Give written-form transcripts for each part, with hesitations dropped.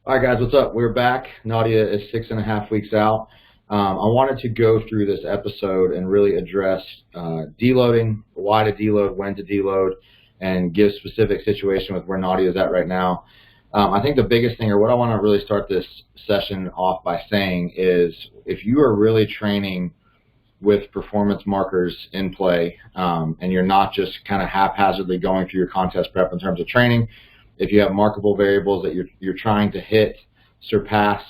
All right, guys, what's up? We're back. Nadia is 6.5 weeks out. I wanted to go through this episode and really address deloading, why to deload, when to deload, and give specific situation with where Nadia is at right now. I think the biggest thing, or what I want to really start this session off by saying is, if you are really training with performance markers in play, and you're not just kind of haphazardly going through your contest prep in terms of training, if you have markable variables that you're trying to hit, surpass,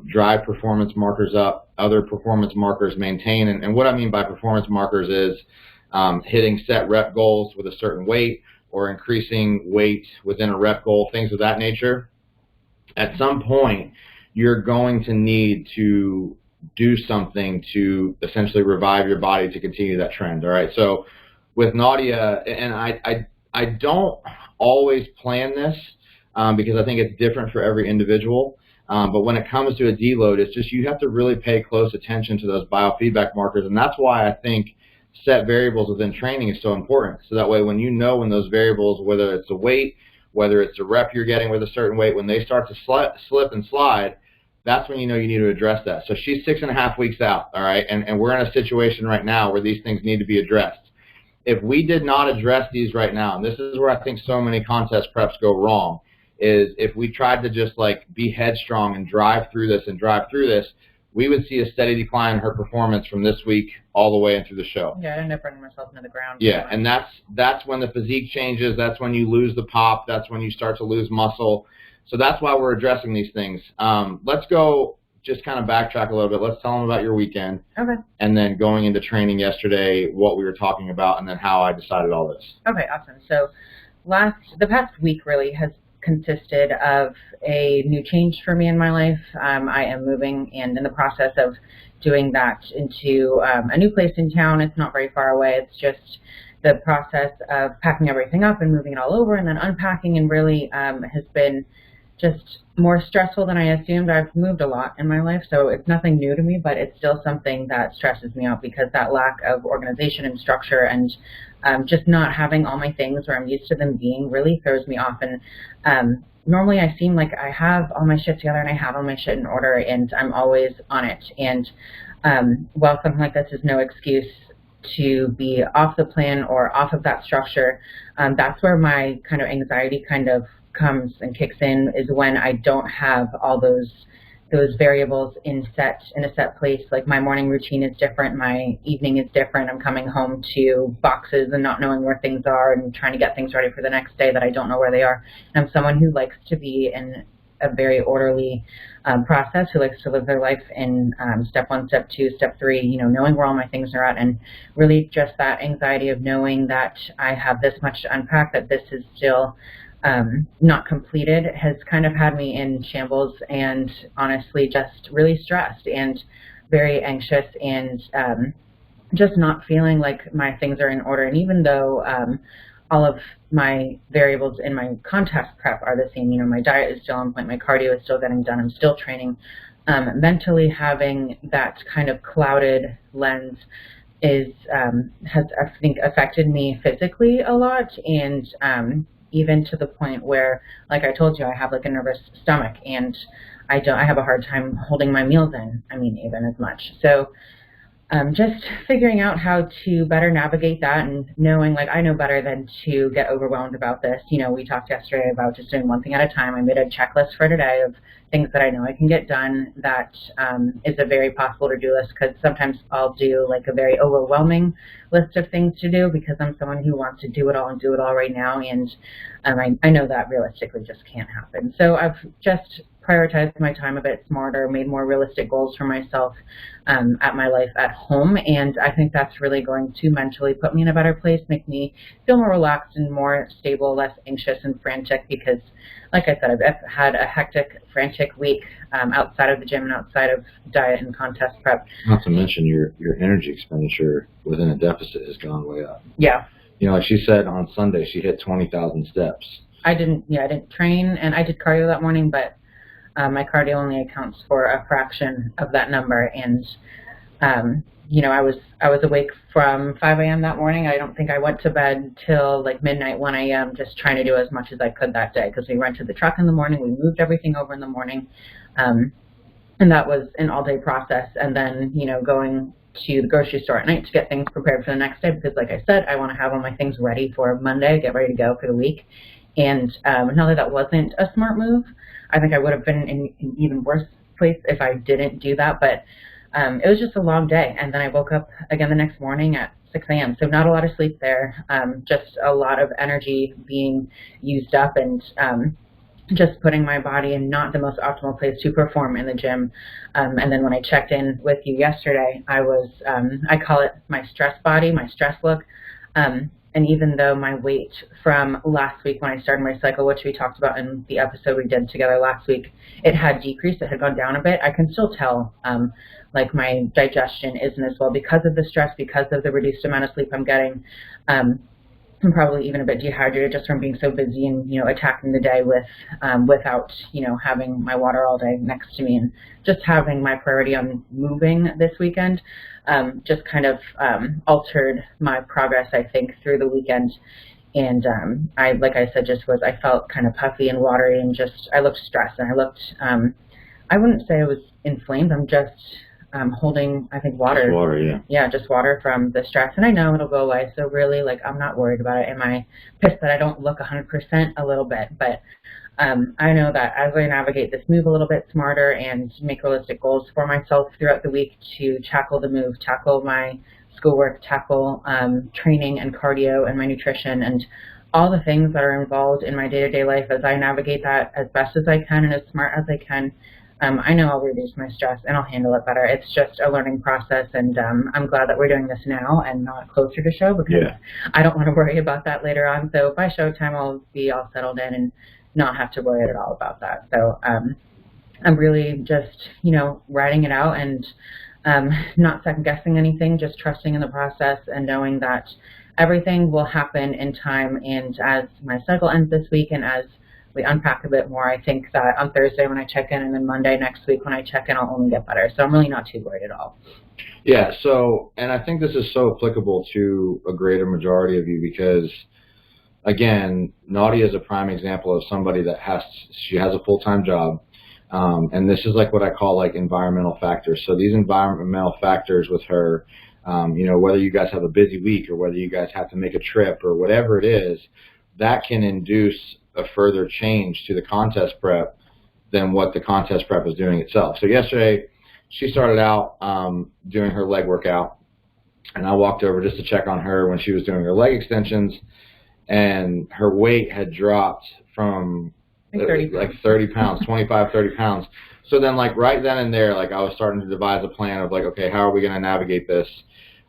drive performance markers up, other performance markers maintain. And what I mean by performance markers is hitting set rep goals with a certain weight or increasing weight within a rep goal, things of that nature. At some point, you're going to need to do something to essentially revive your body to continue that trend. All right. So with Nadia, and I don't always plan this because I think it's different for every individual. But when it comes to a deload, it's just you have to really pay close attention to those biofeedback markers. And that's why I think set variables within training is so important. So that way, when you know when those variables, whether it's a weight, whether it's a rep you're getting with a certain weight, when they start to slip and slide, that's when you know you need to address that. So she's 6.5 weeks out, all right? And we're in a situation right now where these things need to be addressed. If we did not address these right now, and this is where I think so many contest preps go wrong, is if we tried to just like be headstrong and drive through this, we would see a steady decline in her performance from this week all the way into the show. Yeah, I end up running myself into the ground. Yeah, and that's when the physique changes. That's when you lose the pop. That's when you start to lose muscle. So that's why we're addressing these things. Let's go just kind of backtrack a little bit. Let's tell them about your weekend. Okay. And then going into training yesterday, what we were talking about, and then how I decided all this. Okay, awesome. So the past week really has consisted of a new change for me in my life. I am moving and in the process of doing that into a new place in town. It's not very far away. It's just the process of packing everything up and moving it all over and then unpacking, and really has been just more stressful than I assumed. I've moved a lot in my life, so it's nothing new to me, but it's still something that stresses me out because that lack of organization and structure and just not having all my things where I'm used to them being really throws me off. And normally I seem like I have all my shit together and I have all my shit in order and I'm always on it. And while something like this is no excuse to be off the plan or off of that structure, that's where my kind of anxiety kind of comes and kicks in, is when I don't have all those variables in a set place. Like my morning routine is different, my evening is different. I'm coming home to boxes and not knowing where things are and trying to get things ready for the next day that I don't know where they are. And I'm someone who likes to be in a very orderly process, who likes to live their life in step 1, step 2, step 3, knowing where all my things are at. And really just that anxiety of knowing that I have this much to unpack, that this is still not completed, has kind of had me in shambles and honestly just really stressed and very anxious and just not feeling like my things are in order. And even though all of my variables in my contest prep are the same, my diet is still on point, my cardio is still getting done, I'm still training, mentally having that kind of clouded lens has I think affected me physically a lot, and even to the point where, like I told you, I have like a nervous stomach and I have a hard time holding my meals in, even as much. So just figuring out how to better navigate that and knowing, like, I know better than to get overwhelmed about this. We talked yesterday about just doing one thing at a time. I made a checklist for today of things that I know I can get done. That is a very possible to-do list, because sometimes I'll do like a very overwhelming list of things to do because I'm someone who wants to do it all and do it all right now. And I know that realistically just can't happen. So I've just prioritized my time a bit smarter, made more realistic goals for myself at my life at home. And I think that's really going to mentally put me in a better place, make me feel more relaxed and more stable, less anxious and frantic, because like I said, I've had a hectic, frantic week outside of the gym and outside of diet and contest prep. Not to mention your energy expenditure within a deficit has gone way up. Yeah. Like she said on Sunday, she hit 20,000 steps. I didn't train, and I did cardio that morning, but my cardio only accounts for a fraction of that number. And I was awake from 5 a.m. that morning. I don't think I went to bed till like midnight, 1 a.m. just trying to do as much as I could that day because we rented the truck in the morning. We moved everything over in the morning. And that was an all-day process. And then, going to the grocery store at night to get things prepared for the next day because, like I said, I want to have all my things ready for Monday, get ready to go for the week. And not that wasn't a smart move. I think I would have been in an even worse place if I didn't do that. But it was just a long day. And then I woke up again the next morning at 6 a.m. So not a lot of sleep there, just a lot of energy being used up and just putting my body in not the most optimal place to perform in the gym. And then when I checked in with you yesterday, I was, I call it my stress body, my stress look. And even though my weight from last week when I started my cycle, which we talked about in the episode we did together last week, it had decreased, it had gone down a bit, I can still tell like my digestion isn't as well because of the stress, because of the reduced amount of sleep I'm getting. I'm probably even a bit dehydrated just from being so busy and, attacking the day with, without, having my water all day next to me and just having my priority on moving this weekend, just kind of, altered my progress, I think, through the weekend. And, like I said, I felt kind of puffy and watery and I looked stressed and I looked, I wouldn't say I was inflamed. I'm just, holding, I think, water. Just water, yeah. Yeah, just water from the stress. And I know it'll go away. So really, I'm not worried about it. Am I pissed that I don't look 100%? A little bit. But I know that as I navigate this move a little bit smarter and make realistic goals for myself throughout the week to tackle the move, tackle my schoolwork, tackle training and cardio and my nutrition and all the things that are involved in my day-to-day life as I navigate that as best as I can and as smart as I can, I know I'll reduce my stress and I'll handle it better. It's just a learning process, and I'm glad that we're doing this now and not closer to show because I don't want to worry about that later on. So by showtime, I'll be all settled in and not have to worry at all about that. So I'm really just, riding it out and not second-guessing anything, just trusting in the process and knowing that everything will happen in time. And as my cycle ends this week and as we unpack a bit more, I think that on Thursday when I check in and then Monday next week when I check in, I'll only get better. So I'm really not too worried at all. Yeah, so, and I think this is so applicable to a greater majority of you because, again, Nadia is a prime example of somebody that she has a full-time job. And this is like what I call like environmental factors. So these environmental factors with her, whether you guys have a busy week or whether you guys have to make a trip or whatever it is, that can induce a further change to the contest prep than what the contest prep is doing itself. So yesterday, she started out doing her leg workout, and I walked over just to check on her when she was doing her leg extensions, and her weight had dropped from like 30 pounds, 25, 30 pounds. So then right then and there, I was starting to devise a plan of okay, how are we going to navigate this?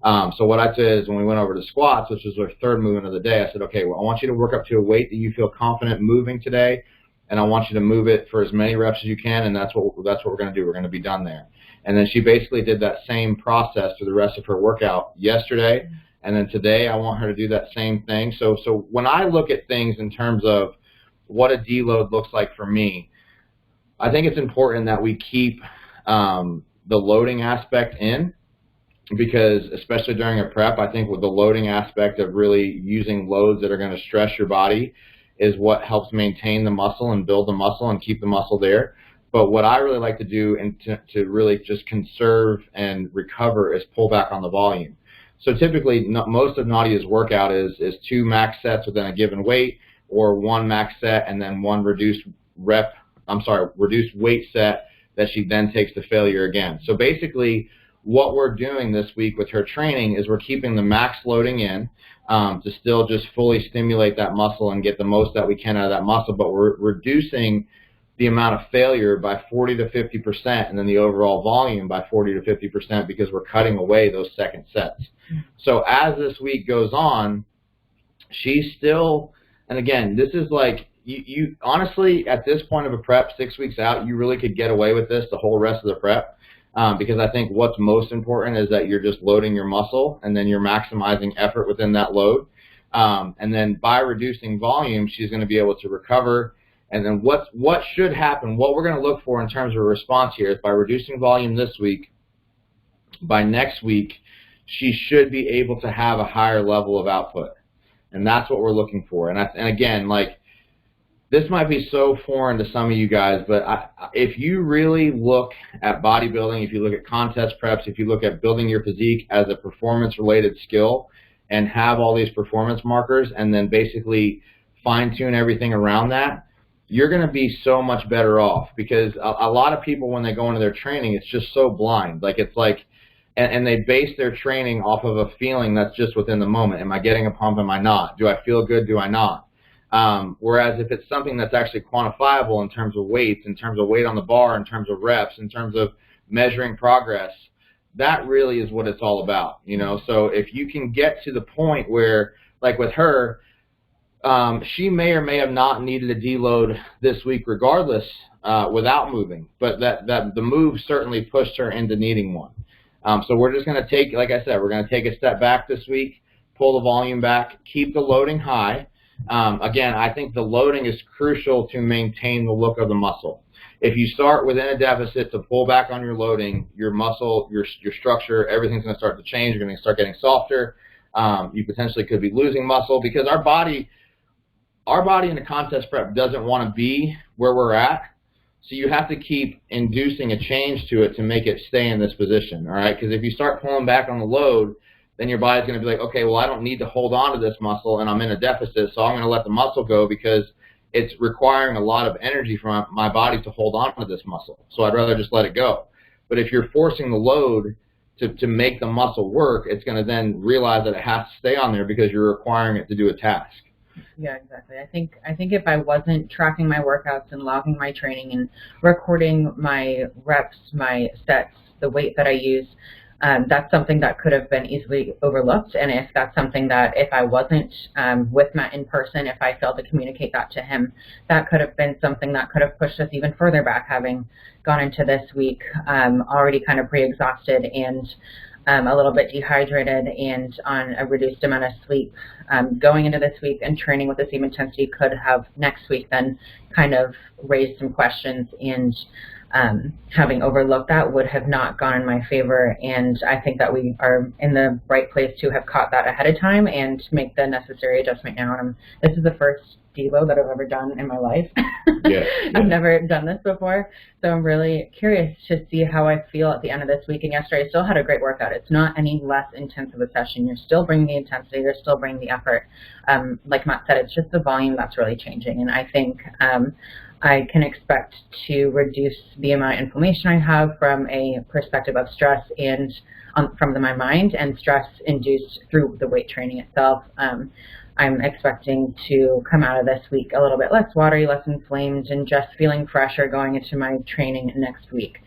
So what I said is when we went over to squats, which was our third movement of the day, I said, okay, well, I want you to work up to a weight that you feel confident moving today, and I want you to move it for as many reps as you can, and that's what we're going to do. We're going to be done there. And then she basically did that same process for the rest of her workout yesterday, and then today I want her to do that same thing. So when I look at things in terms of what a deload looks like for me, I think it's important that we keep the loading aspect in. Because especially during a prep, I think with the loading aspect of really using loads that are going to stress your body is what helps maintain the muscle and build the muscle and keep the muscle there. But what I really like to do and to really just conserve and recover is pull back on the volume. So typically most of Nadia's workout is 2 max sets within a given weight or 1 max set and then 1 reduced weight set that she then takes to failure again. So basically, what we're doing this week with her training is we're keeping the max loading in to still just fully stimulate that muscle and get the most that we can out of that muscle, but we're reducing the amount of failure by 40 to 50% and then the overall volume by 40 to 50% because we're cutting away those second sets. So as this week goes on, she's still, and again, this is you honestly, at this point of a prep, 6 weeks out, you really could get away with this the whole rest of the prep. Because I think what's most important is that you're just loading your muscle and then you're maximizing effort within that load. And then by reducing volume, she's going to be able to recover. And then what should happen, what we're going to look for in terms of a response here is by reducing volume this week, by next week, she should be able to have a higher level of output. And that's what we're looking for. And again, like, this might be so foreign to some of you guys, but if you really look at bodybuilding, if you look at contest preps, if you look at building your physique as a performance-related skill and have all these performance markers and then basically fine-tune everything around that, you're going to be so much better off, because a lot of people, when they go into their training, it's just so blind. Like, it's like, and they base their training off of a feeling that's just within the moment. Am I getting a pump? Am I not? Do I feel good? Do I not? Whereas if it's something that's actually quantifiable in terms of weights, in terms of weight on the bar, in terms of reps, in terms of measuring progress, that really is what it's all about, you know? So if you can get to the point where, like with her, she may or may have not needed a deload this week regardless, without moving, but that the move certainly pushed her into needing one. So we're just going to take, like I said, we're going to take a step back this week, pull the volume back, keep the loading high. Again, I think the loading is crucial to maintain the look of the muscle. If you start within a deficit to pull back on your loading, your muscle, your structure, everything's going to start to change. You're going to start getting softer. You potentially could be losing muscle, because our body in a contest prep doesn't want to be where we're at. So you have to keep inducing a change to it to make it stay in this position, all right? Because if you start pulling back on the load, then your body's going to be like, okay, well, I don't need to hold on to this muscle, and I'm in a deficit, so I'm going to let the muscle go because it's requiring a lot of energy from my body to hold on to this muscle. So I'd rather just let it go. But if you're forcing the load to make the muscle work, it's going to then realize that it has to stay on there because you're requiring it to do a task. Yeah, exactly. I think if I wasn't tracking my workouts and logging my training and recording my reps, my sets, the weight that I use, that's something that could have been easily overlooked. And if that's something that, if I wasn't with Matt in person, if I failed to communicate that to him, that could have been something that could have pushed us even further back, having gone into this week already kind of pre-exhausted and a little bit dehydrated and on a reduced amount of sleep. Going into this week and training with the same intensity could have next week then kind of raised some questions, and having overlooked that would have not gone in my favor. And I think that we are in the right place to have caught that ahead of time and make the necessary adjustment now. And this is the first deload that I've ever done in my life. Yeah. I've never done this before, so I'm really curious to see how I feel at the end of this week. And yesterday I still had a great workout. It's not any less intense of a session. You're still bringing the intensity, you're still bringing the effort. Like Matt said, it's just the volume that's really changing. And I think I can expect to reduce the amount of inflammation I have from a perspective of stress and from my mind, and stress induced through the weight training itself. I'm expecting to come out of this week a little bit less watery, less inflamed, and just feeling fresher going into my training next week.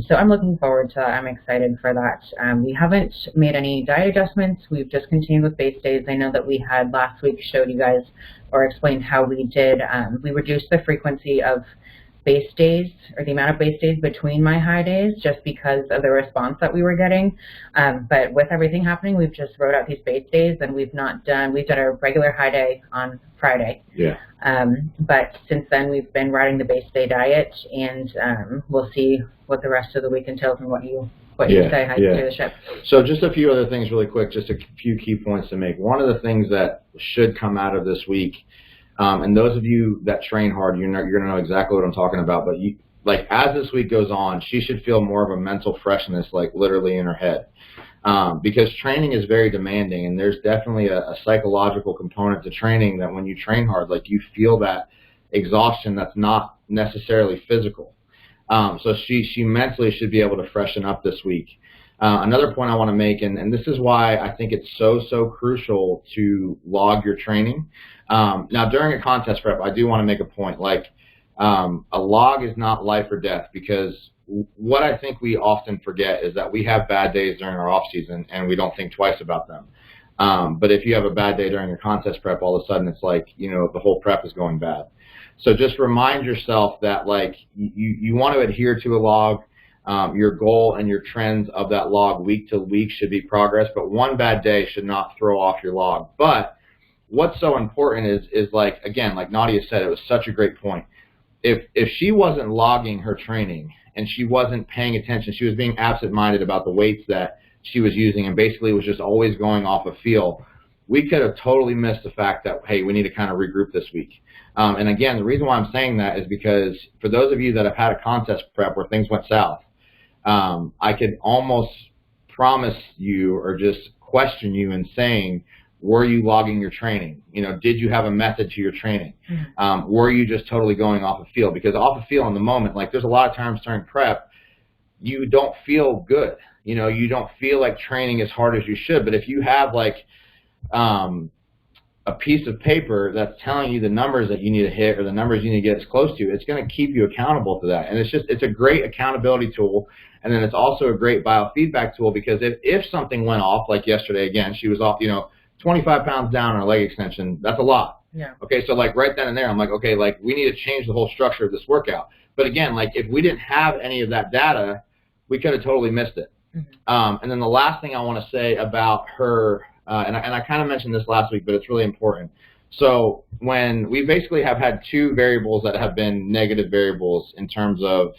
So I'm looking forward to that. I'm excited for that. We haven't made any diet adjustments. We've just continued with base days. I know that we had last week showed you guys or explained how we did. We reduced the frequency of base days, or the amount of base days between my high days, just because of the response that we were getting. But with everything happening, we've just wrote out these base days, and we've done a regular high day on Friday. Yeah. But since then, we've been riding the base day diet, and we'll see what the rest of the week entails and what you say, how you do the ship. So just a few other things really quick, just a few key points to make. One of the things that should come out of this week, and those of you that train hard, you're going to know exactly what I'm talking about, but like as this week goes on, she should feel more of a mental freshness, like literally in her head. Because training is very demanding, and there's definitely a psychological component to training that when you train hard, like you feel that exhaustion that's not necessarily physical. So she mentally should be able to freshen up this week. Another point I want to make, and this is why I think it's so crucial to log your training. Now, during a contest prep, I do want to make a point, like a log is not life or death, because what I think we often forget is that we have bad days during our off season and we don't think twice about them. But if you have a bad day during a contest prep, all of a sudden it's like, the whole prep is going bad. So just remind yourself that like you want to adhere to a log. Your goal and your trends of that log week to week should be progress, but one bad day should not throw off your log. But what's so important is like, again, like Nadia said, it was such a great point. If she wasn't logging her training and she wasn't paying attention, she was being absent-minded about the weights that she was using and basically was just always going off of feel, we could have totally missed the fact that, hey, we need to kind of regroup this week. And again, the reason why I'm saying that is because for those of you that have had a contest prep where things went south, I could almost promise you or just question you in saying, were you logging your training? Did you have a method to your training? Were you just totally going off of feel? Because off of feel in the moment, like there's a lot of times during prep, you don't feel good. You don't feel like training as hard as you should. But if you have like a piece of paper that's telling you the numbers that you need to hit or the numbers you need to get as close to, it's going to keep you accountable to that. And it's a great accountability tool. And then it's also a great biofeedback tool, because if something went off, like yesterday, again, she was off, 25 pounds down on her leg extension, that's a lot. Yeah. Okay, so like right then and there, I'm like, okay, like we need to change the whole structure of this workout. But again, like if we didn't have any of that data, we could have totally missed it. And then the last thing I want to say about her, and I kind of mentioned this last week, but it's really important. So when we basically have had two variables that have been negative variables in terms of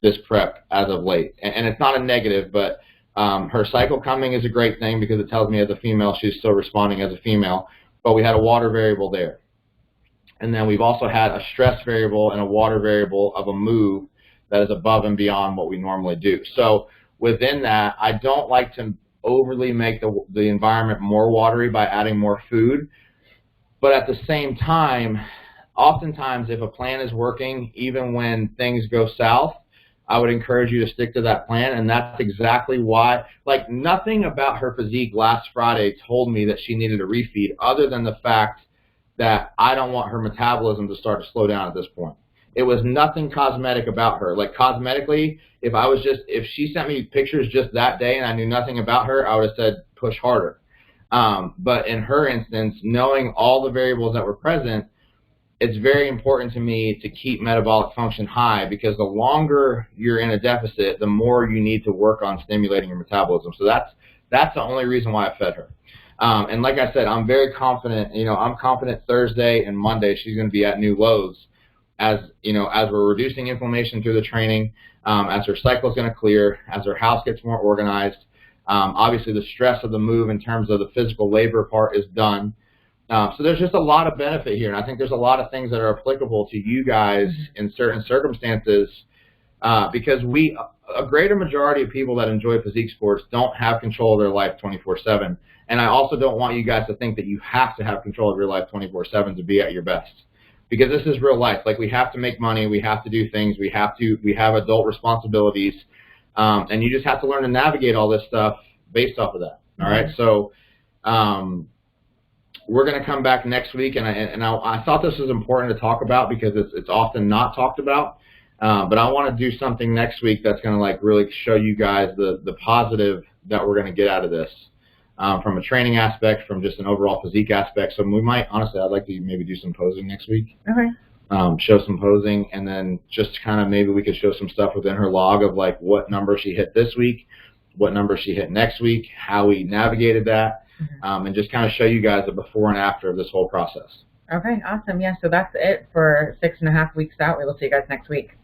this prep as of late, and it's not a negative, but her cycle coming is a great thing because it tells me as a female she's still responding as a female, but we had a water variable there. And then we've also had a stress variable and a water variable of a move that is above and beyond what we normally do. So within that, I don't like to overly make the environment more watery by adding more food. But at the same time, oftentimes if a plan is working, even when things go south, I would encourage you to stick to that plan. And that's exactly why, like nothing about her physique last Friday told me that she needed a refeed, other than the fact that I don't want her metabolism to start to slow down at this point. It was nothing cosmetic about her. Like cosmetically, if she sent me pictures just that day and I knew nothing about her, I would have said push harder. But in her instance, knowing all the variables that were present, it's very important to me to keep metabolic function high, because the longer you're in a deficit, the more you need to work on stimulating your metabolism. So that's the only reason why I fed her. And like I said, I'm very confident. I'm confident Thursday and Monday she's going to be at new lows, as we're reducing inflammation through the training, as her cycle is going to clear, as her house gets more organized. Obviously, the stress of the move in terms of the physical labor part is done. So there's just a lot of benefit here, and I think there's a lot of things that are applicable to you guys in certain circumstances, because a greater majority of people that enjoy physique sports don't have control of their life 24/7, and I also don't want you guys to think that you have to have control of your life 24/7 to be at your best, because this is real life. Like we have to make money, we have to do things, we have adult responsibilities, and you just have to learn to navigate all this stuff based off of that. All right, so. We're going to come back next week, and I thought this was important to talk about because it's often not talked about. But I want to do something next week that's going to like really show you guys the positive that we're going to get out of this, from a training aspect, from just an overall physique aspect. So we might, honestly, I'd like to maybe do some posing next week. Okay. Show some posing, and then just kind of maybe we could show some stuff within her log of like what number she hit this week, what number she hit next week, how we navigated that. And just kind of show you guys the before and after of this whole process. Okay, awesome. Yeah, so that's it for 6.5 weeks out. We will see you guys next week.